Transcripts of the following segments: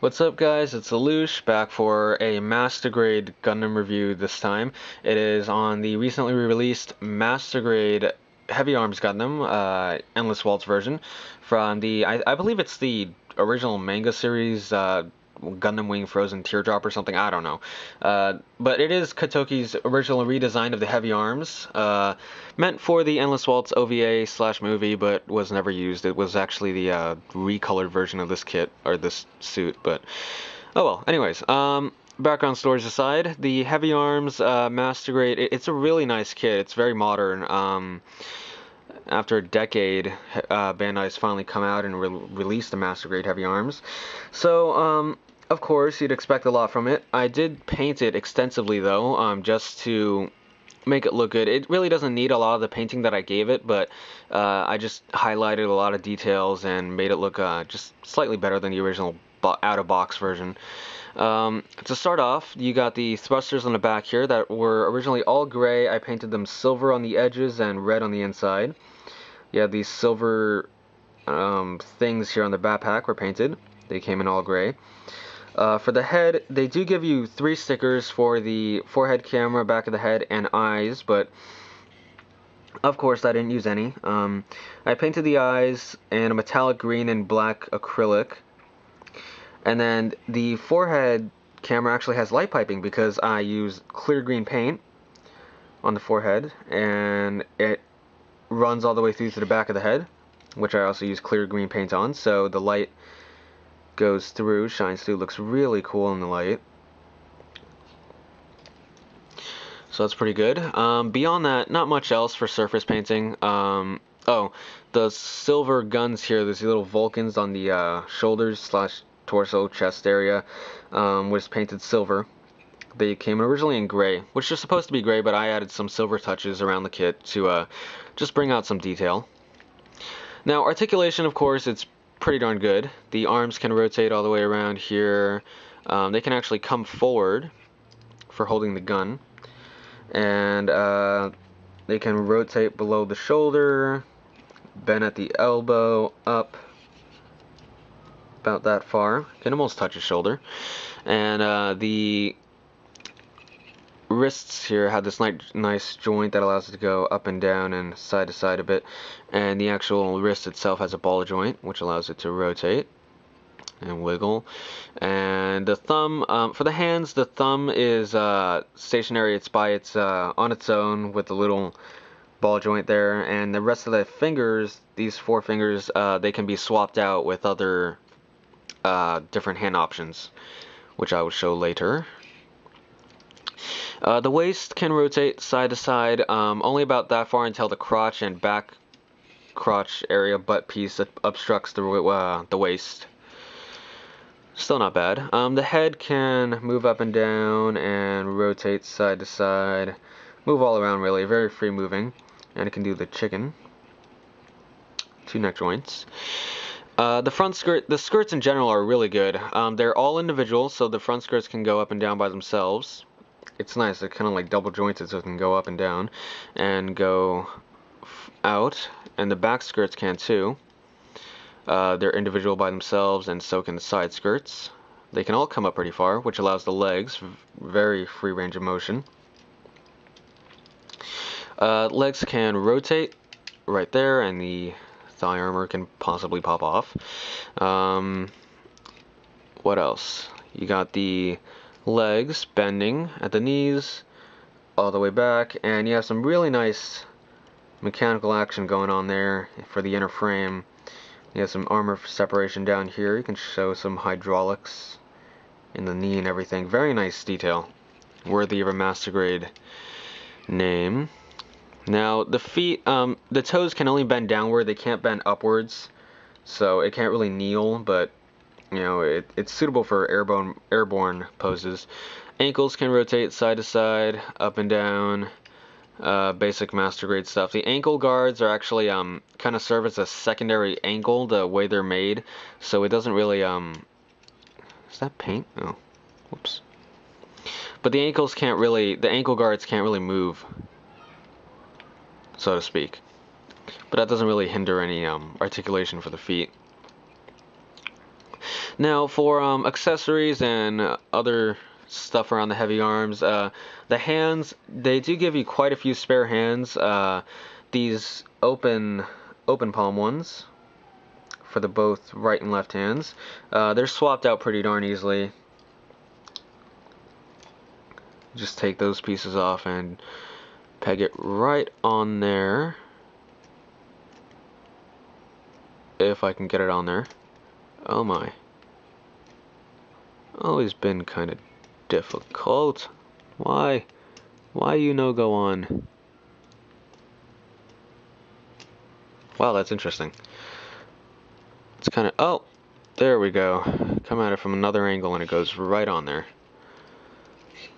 What's up, guys? It's Alush back for a Master Grade Gundam review this time. It is on the recently released Master Grade Heavyarms Gundam, Endless Waltz version from the, I believe it's the original manga series, Gundam Wing Frozen Teardrop or something, I don't know. But it is Kotoki's original redesign of the Heavy Arms, meant for the Endless Waltz OVA slash movie, but was never used. It was actually the recolored version of this kit, or this suit, but oh well. Anyways, background stories aside, the Heavy Arms Master Grade, it's a really nice kit. It's very modern. After a decade, Bandai's finally come out and released the Master Grade Heavy Arms. So, of course, you'd expect a lot from it. I did paint it extensively, though, just to make it look good. It really doesn't need a lot of the painting that I gave it, but I just highlighted a lot of details and made it look just slightly better than the original out-of-box version. To start off, you got the thrusters on the back here that were originally all gray. I painted them silver on the edges and red on the inside. You have these silver things here on the backpack were painted. They came in all gray. For the head, they do give you 3 stickers for the forehead camera, back of the head, and eyes, but of course I didn't use any. I painted the eyes in a metallic green and black acrylic. And then the forehead camera actually has light piping because I used clear green paint on the forehead, and it runs all the way through to the back of the head, which I also use clear green paint on, so the light goes through, shines through, looks really cool in the light. So that's pretty good. Beyond that, not much else for surface painting. Oh, the silver guns here, there's little Vulcans on the shoulders slash torso, chest area, was painted silver. They came originally in gray, which is supposed to be gray, but I added some silver touches around the kit to just bring out some detail. Now, articulation, of course, it's pretty darn good. The arms can rotate all the way around here. They can actually come forward for holding the gun. And they can rotate below the shoulder, bend at the elbow, up about that far. Can almost touch his shoulder. And the wrists here have this nice joint that allows it to go up and down and side to side a bit, and the actual wrist itself has a ball joint which allows it to rotate and wiggle. And the thumb, for the hands, the thumb is stationary. It's on its own with a little ball joint there, and the rest of the fingers, these 4 fingers, they can be swapped out with other different hand options, which I will show later. The waist can rotate side to side, only about that far until the crotch and back crotch area butt piece obstructs the waist. Still not bad. The head can move up and down and rotate side to side, move all around really, very free moving, and it can do the chicken. 2 neck joints. The front skirt, the skirts in general are really good. They're all individual, so the front skirts can go up and down by themselves. It's nice, they're kind of like double jointed, so it can go up and down and go out, and the back skirts can too. They're individual by themselves, and so can the side skirts. They can all come up pretty far, which allows the legs very free range of motion. Legs can rotate right there, and the thigh armor can possibly pop off. What else? You got the legs bending at the knees all the way back, and you have some really nice mechanical action going on there for the inner frame. You have some armor separation down here. You can show some hydraulics in the knee and everything. Very nice detail, worthy of a Master Grade name. Now the feet, the toes can only bend downward, they can't bend upwards, so it can't really kneel, but you know, it's suitable for airborne poses. Ankles can rotate side to side, up and down, basic Master Grade stuff. The ankle guards are actually kind of serve as a secondary ankle, the way they're made, so it doesn't really is that paint? Oh, whoops. But the ankle guards can't really move, so to speak. But that doesn't really hinder any articulation for the feet. Now for accessories and other stuff around the heavy arms, the hands, they do give you quite a few spare hands. These open palm ones for the both right and left hands. They're swapped out pretty darn easily. Just take those pieces off and peg it right on there. If I can get it on there. Oh my. Always been kind of difficult. Why? Why you no go on? Wow, that's interesting. It's kind of... Oh! There we go. Come at it from another angle and it goes right on there.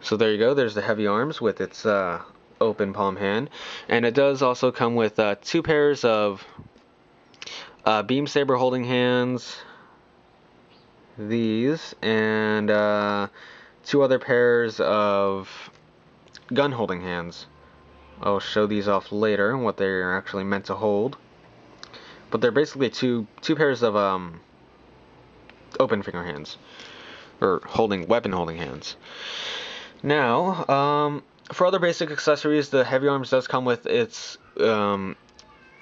So there you go. There's the heavy arms with its open palm hand. And it does also come with 2 pairs of beam saber holding hands. These. And 2 other pairs of gun holding hands. I'll show these off later and what they're actually meant to hold. But they're basically two pairs of open finger hands. Or weapon holding hands. Now, for other basic accessories, the Heavy Arms does come with its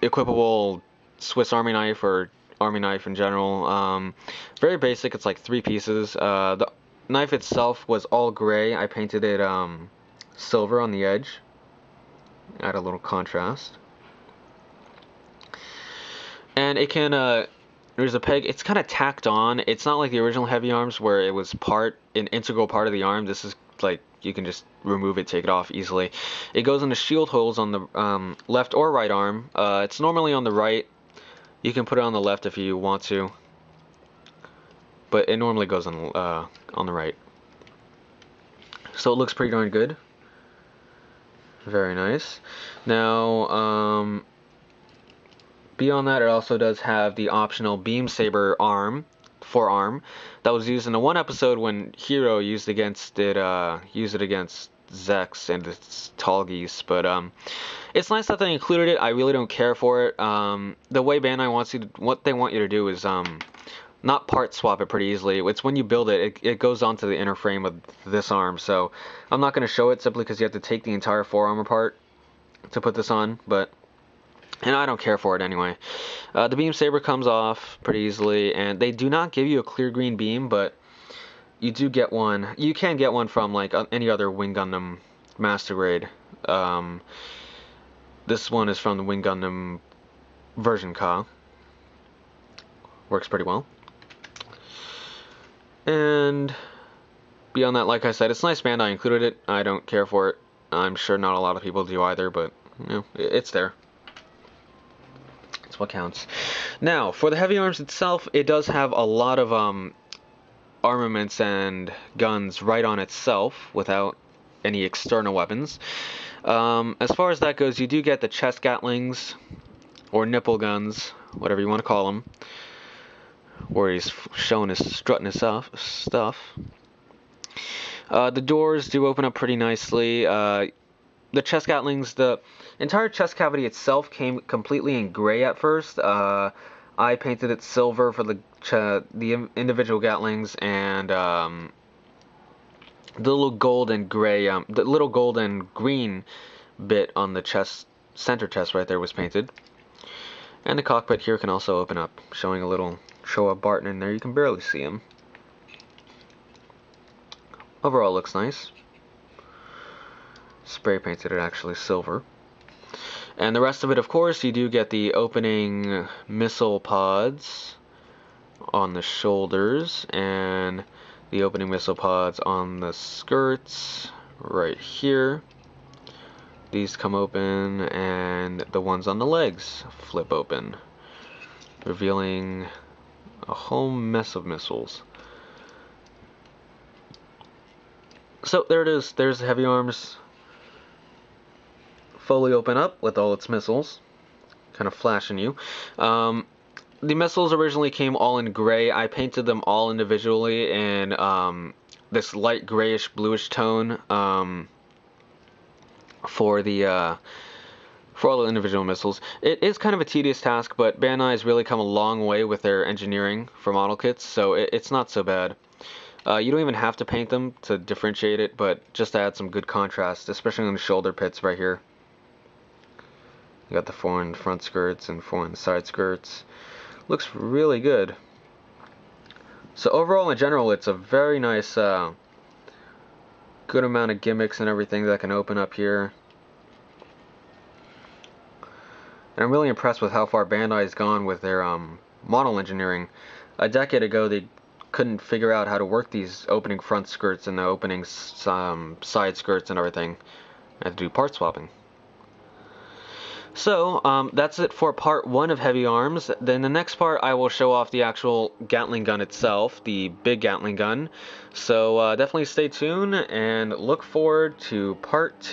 equipable Swiss Army knife or Army knife in general. Very basic, it's like 3 pieces. The knife itself was all gray. I painted it silver on the edge. Add a little contrast. And it can, there's a peg, it's kind of tacked on. It's not like the original Heavy Arms where it was an integral part of the arm. This is like, you can just remove it, take it off easily. It goes into shield holes on the left or right arm. It's normally on the right. You can put it on the left if you want to. But it normally goes on the right. So it looks pretty darn good. Very nice. Now, beyond that, it also does have the optional beam saber forearm that was used in the one episode when Hero used it against Zex and its tall geese. But it's nice that they included it. I really don't care for it. The way Bandai what they want you to do is not part swap it pretty easily. It's when you build it, it goes onto the inner frame of this arm. So I'm not going to show it simply because you have to take the entire forearm apart to put this on. And I don't care for it anyway. The beam saber comes off pretty easily, and they do not give you a clear green beam, but you do get one. You can get one from like any other Wing Gundam Master Grade. This one is from the Wing Gundam version Ka. Works pretty well. And beyond that, like I said, it's nice Bandai included it. I don't care for it. I'm sure not a lot of people do either, but you know, it's there. That's what counts. Now, for the Heavy Arms itself, it does have a lot of armaments and guns right on itself without any external weapons. As far as that goes, you do get the chest gatlings or nipple guns, whatever you want to call them, where he's showing his strutting his stuff. The doors do open up pretty nicely. The chest gatlings, the entire chest cavity itself came completely in gray at first. I painted it silver for the individual gatlings, and the little gold and gray, the little gold and green bit on the center chest right there was painted. And the cockpit here can also open up, showing a little Showa Barton in there. You can barely see him. Overall, looks nice. Spray painted it actually silver. And the rest of it, of course, you do get the opening missile pods on the shoulders and the opening missile pods on the skirts right here. These come open, and the ones on the legs flip open, revealing a whole mess of missiles. So there it is. There's the Heavy Arms fully open up with all its missiles, kind of flashing you. The missiles originally came all in gray. I painted them all individually in this light grayish bluish tone for the for all the individual missiles. It is kind of a tedious task, but Bandai has really come a long way with their engineering for model kits, so it's not so bad. You don't even have to paint them to differentiate it, but just to add some good contrast, especially on the shoulder pits right here. You got the foreign front skirts and foreign side skirts. Looks really good. So overall, in general, it's a very nice, good amount of gimmicks and everything that can open up here. And I'm really impressed with how far Bandai has gone with their model engineering. A decade ago, they couldn't figure out how to work these opening front skirts and the opening side skirts and everything. I had to do part swapping. So, that's it for part 1 of Heavy Arms. Then the next part I will show off the actual Gatling gun itself, the big Gatling gun. So definitely stay tuned and look forward to part 2.